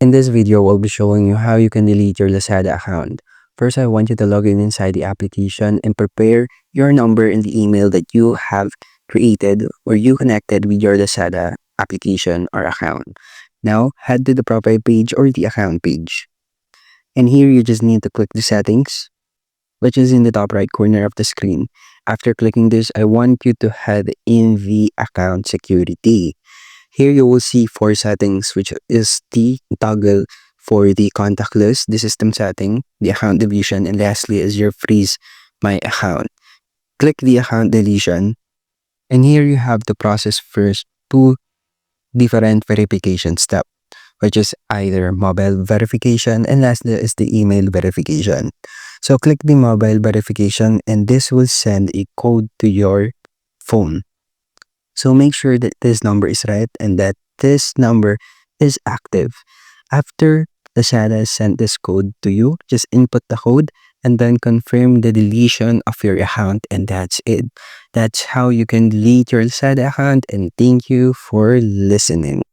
In this video, we'll be showing you how you can delete your Lazada account. First, I want you to log in inside the application and prepare your number in the email that you have created or you connected with your Lazada application or account. Now, head to the profile page or the account page. And here, you just need to click the settings, which is in the top right corner of the screen. After clicking this, I want you to head in the account security. Here you will see 4 settings, which is the toggle for the contact list, the system setting, the account deletion, and lastly is your freeze my account. Click the account deletion, and here you have to process first 2 different verification steps, which is either mobile verification and lastly is the email verification. So click the mobile verification and this will send a code to your phone. So make sure that this number is right and that this number is active. After Lazada has sent this code to you, just input the code and then confirm the deletion of your account, and that's it. That's how you can delete your Lazada account, and thank you for listening.